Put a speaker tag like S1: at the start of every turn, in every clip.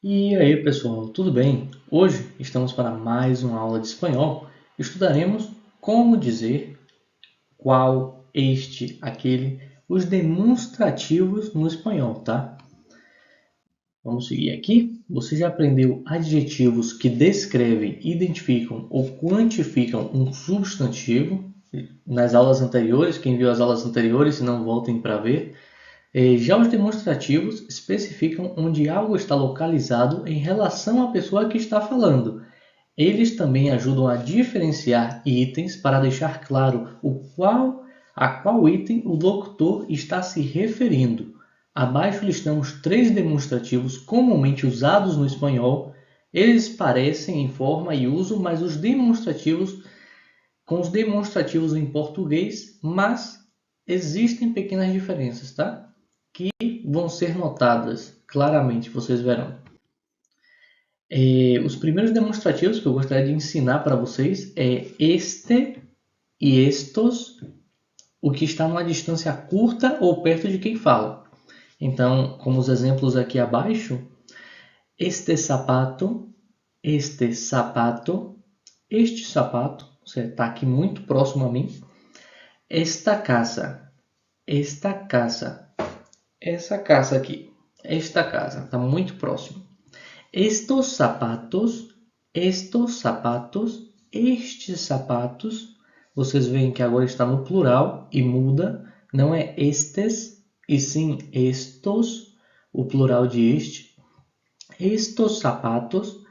S1: E aí pessoal, tudo bem? Hoje estamos para mais uma aula de espanhol. Estudaremos como dizer qual, este, aquele, os demonstrativos no espanhol, tá? Vamos seguir aqui. Você já aprendeu adjetivos que descrevem, identificam ou quantificam um substantivo nas aulas anteriores. Quem viu as aulas anteriores, se não voltem para ver. Já os demonstrativos especificam onde algo está localizado em relação à pessoa que está falando. Eles também ajudam a diferenciar itens para deixar claro a qual item o locutor está se referindo. Abaixo listamos 3 demonstrativos comumente usados no espanhol. Eles parecem em forma e uso, mas os demonstrativos com os demonstrativos em português, mas existem pequenas diferenças, tá? Que vão ser notadas claramente, vocês verão. Os primeiros demonstrativos que eu gostaria de ensinar para vocês é este e estos, o que está numa distância curta ou perto de quem fala. Então, como os exemplos aqui abaixo, este sapato, este sapato, este sapato, você está aqui muito próximo a mim. Esta casa, essa casa aqui, esta casa, está muito próximo. Estes sapatos, estes sapatos, vocês veem que agora está no plural e muda, não é estes, e sim estes, o plural de este. Estes sapatos,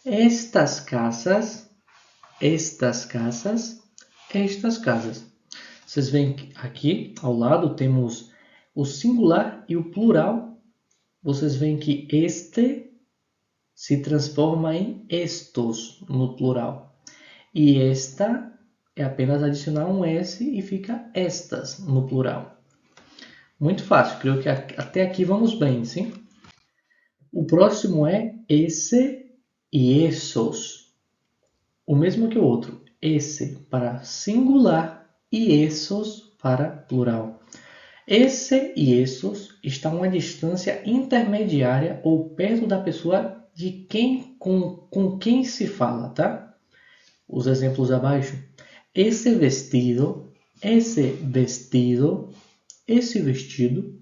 S1: estas casas, estas casas. Vocês veem que aqui ao lado temos o singular e o plural. Vocês veem que este se transforma em estos no plural. E esta é apenas adicionar um S e fica estas no plural. Muito fácil, creio que até aqui vamos bem, sim? O próximo é esse e esses. O mesmo que o outro. Esse para singular e esses para plural. Esse e esses estão a distância intermediária ou perto da pessoa de quem com quem se fala, tá? Os exemplos abaixo. Esse vestido, esse vestido, esse vestido,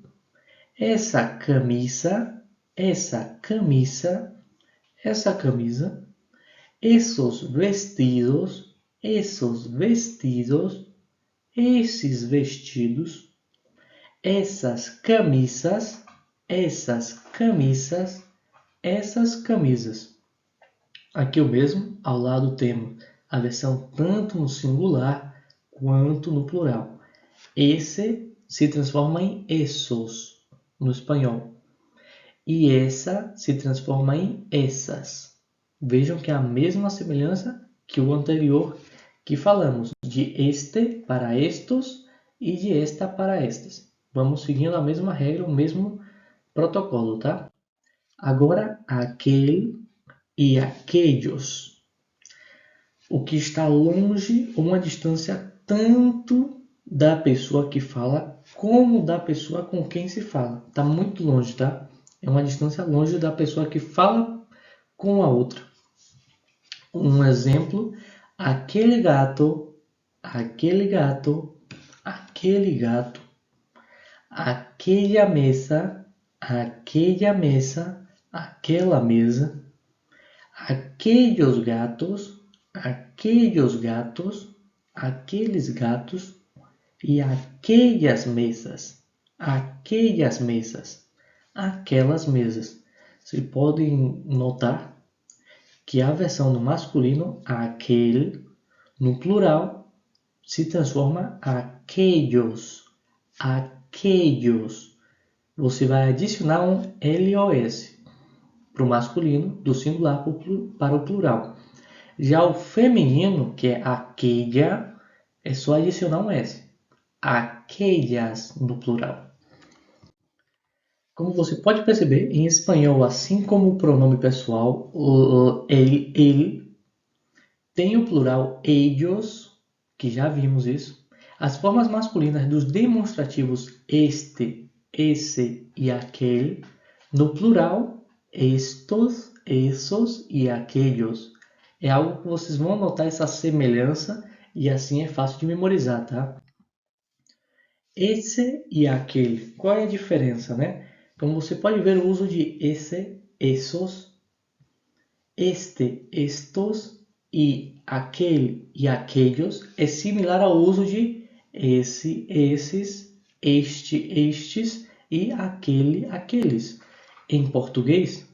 S1: essa camisa, essa camisa, essa camisa, esses vestidos, esses vestidos, esses vestidos, essas camisas, essas camisas, essas camisas. Aqui o mesmo, ao lado temos a versão tanto no singular quanto no plural. Esse se transforma em esses no espanhol. E essa se transforma em essas. Vejam que é a mesma semelhança que o anterior que falamos, de este para estes e de esta para estas. Vamos seguindo a mesma regra, o mesmo protocolo, tá? Agora, aquele e aqueles. O que está longe, uma distância tanto da pessoa que fala como da pessoa com quem se fala. Está muito longe, tá? É uma distância longe da pessoa que fala com a outra. Um exemplo, aquele gato, aquele gato, aquele gato, aquela mesa, aquela mesa, aquela mesa, aqueles gatos, aqueles gatos, aqueles gatos e aquelas mesas, aquelas mesas, aquelas mesas. Vocês podem notar que a versão no masculino, aquele, no plural, se transforma aquellos, aquellos. Você vai adicionar um LOS para o masculino, do singular para o plural. Já o feminino, que é aquella, é só adicionar um S. Aquellas no plural. Como você pode perceber, em espanhol, assim como o pronome pessoal, ele tem o plural ellos, que já vimos isso. As formas masculinas dos demonstrativos este, esse e aquele No plural, estos, esos e aquellos. É algo que vocês vão notar essa semelhança e assim é fácil de memorizar, tá? Esse e aquele. Qual é a diferença, né? Então você pode ver o uso de esse, esos, este, estos e aquele e aquellos é similar ao uso de esse, esses, este, estes e aquele, aqueles. Em português,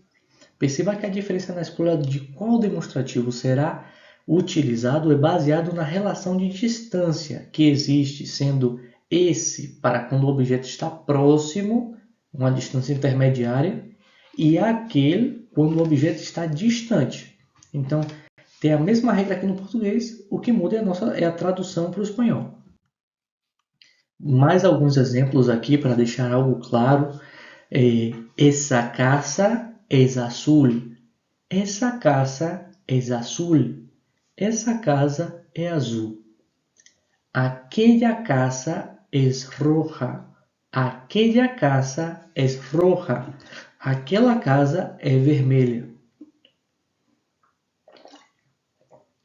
S1: perceba que a diferença na escolha de qual demonstrativo será utilizado é baseado na relação de distância que existe, sendo esse para quando o objeto está próximo, uma distância intermediária, e aquele quando o objeto está distante. Então, tem a mesma regra aqui no português, o que muda é a tradução para o espanhol. Mais alguns exemplos aqui para deixar algo claro. Essa casa é azul. Essa casa é azul. Essa casa é azul. Aquella casa es roja. Aquella casa es roja. Aquela casa é vermelha.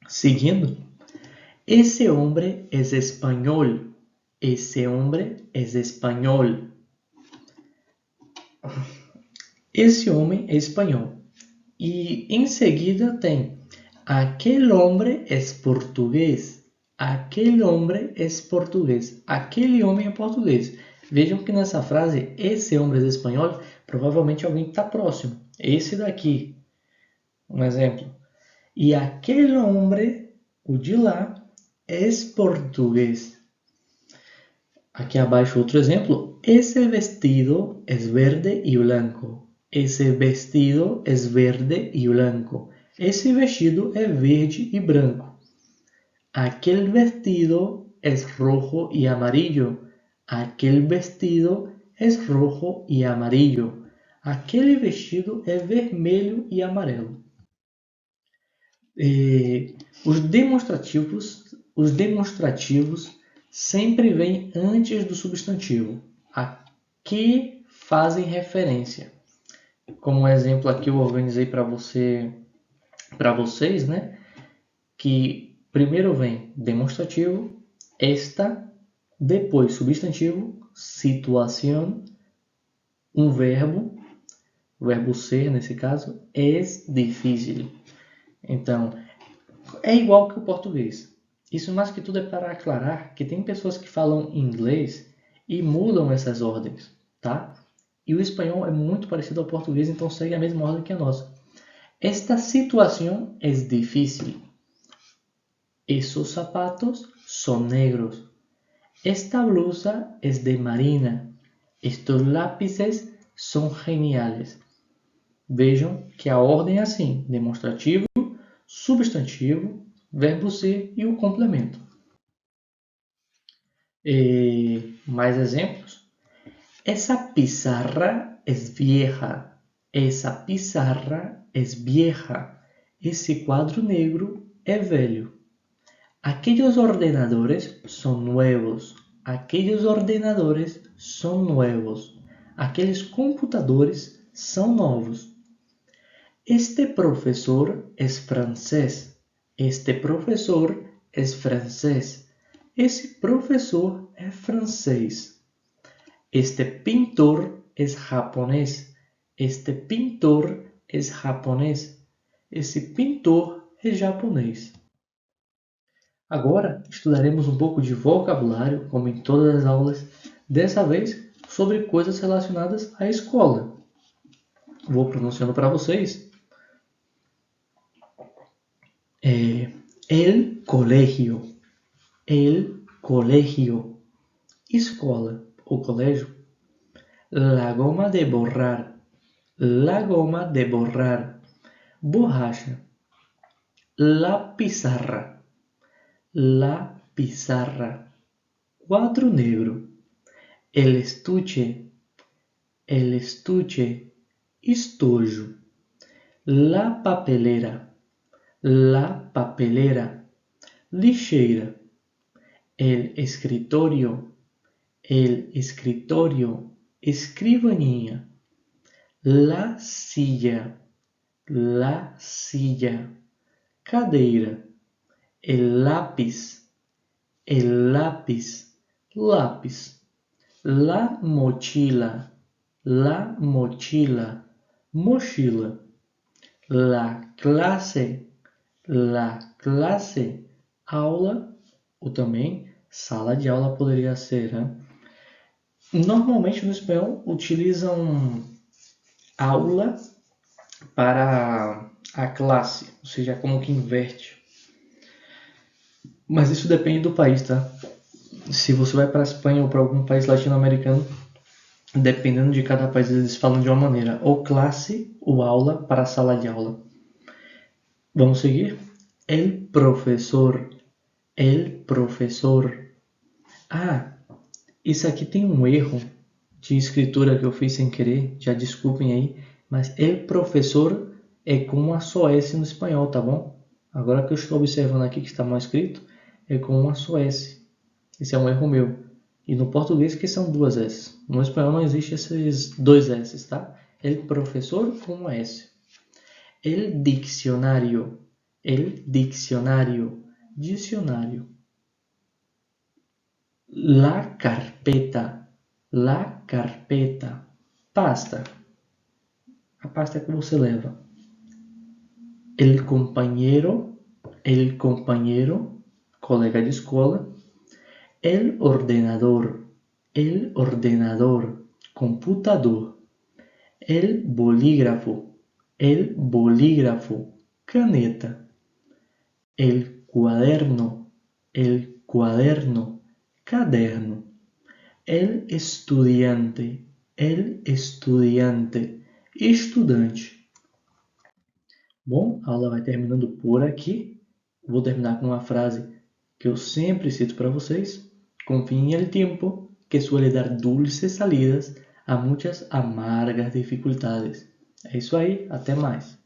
S1: Seguindo. Ese hombre es español. Ese hombre es español. Esse homem é espanhol. E em seguida tem aquele homem é português. Aquele homem é português. Aquele homem é português. Vejam que nessa frase, esse homem é espanhol, provavelmente alguém que está próximo. Esse daqui. Um exemplo. E aquele homem, o de lá, é português. Aqui abaixo outro exemplo. Esse vestido é verde e branco. Esse vestido é verde e branco. Esse vestido é verde e branco. Aquel vestido é rojo e amarillo. Aquel vestido é rojo e amarillo. Aquele vestido é vermelho e amarelo. Os demonstrativos sempre vêm antes do substantivo. A que fazem referência. Como exemplo aqui eu organizei para vocês, né? Que primeiro vem demonstrativo, esta, depois substantivo, situação, um verbo, o verbo ser nesse caso, es difícil. Então, é igual que o português. Isso mais que tudo é para aclarar que tem pessoas que falam inglês e mudam essas ordens, tá? E o espanhol é muito parecido ao português, então segue a mesma ordem que a nossa. Esta situação é difícil. Esos zapatos son negros. Esta blusa es de marina. Estos lápices son geniales. Vejam que a ordem é assim: demonstrativo, substantivo, verbo ser e o complemento. Mais exemplos. Esa pizarra es vieja. Esa pizarra es vieja. Esse quadro negro é velho. Aquellos ordenadores son nuevos. Aquellos ordenadores son nuevos. Aqueles computadores são novos. Este professor es francés. Este professor es francés. Esse professor é francês. Este pintor es japonés. Este pintor es japonés. Esse pintor é japonês. Agora estudaremos um pouco de vocabulário, como em todas as aulas, dessa vez sobre coisas relacionadas à escola. Vou pronunciando para vocês. El colegio. El colegio. Escola ou colégio. La goma de borrar. La goma de borrar. Borracha. La pizarra. La pizarra. Quadro negro. El estuche. El estuche. Estojo. La papelera. La papelera. Lixeira. El escritorio. El escritorio. Escrivaninha. La silla, la silla. Cadeira, el lápiz, lápiz. La mochila, mochila. La clase, aula, ou também sala de aula poderia ser, né? Normalmente no espanhol utilizam aula para a classe, ou seja, como que inverte. Mas isso depende do país, tá? Se você vai para a Espanha ou para algum país latino-americano, dependendo de cada país, eles falam de uma maneira, ou classe ou aula para a sala de aula. Vamos seguir? El professor. Ah, isso aqui tem um erro de escritura que eu fiz sem querer, já desculpem aí, mas el professor é com uma só S no espanhol, tá bom? Agora que eu estou observando aqui que está mal escrito, é com uma só S. Esse é um erro meu. E no português que são duas S. No espanhol não existe esses dois S, tá? El professor com uma S. El diccionário. Dicionário. La carpeta. Pasta. A pasta que você leva. El compañero, colega de escola. El ordenador, computador. El bolígrafo, caneta. El cuaderno, caderno. El estudiante, estudante. Bom, a aula vai terminando por aqui. Vou terminar com uma frase que eu sempre cito para vocês. Confíe en el tiempo, que suele dar dulces salidas a muchas amargas dificultades. É isso aí, até mais.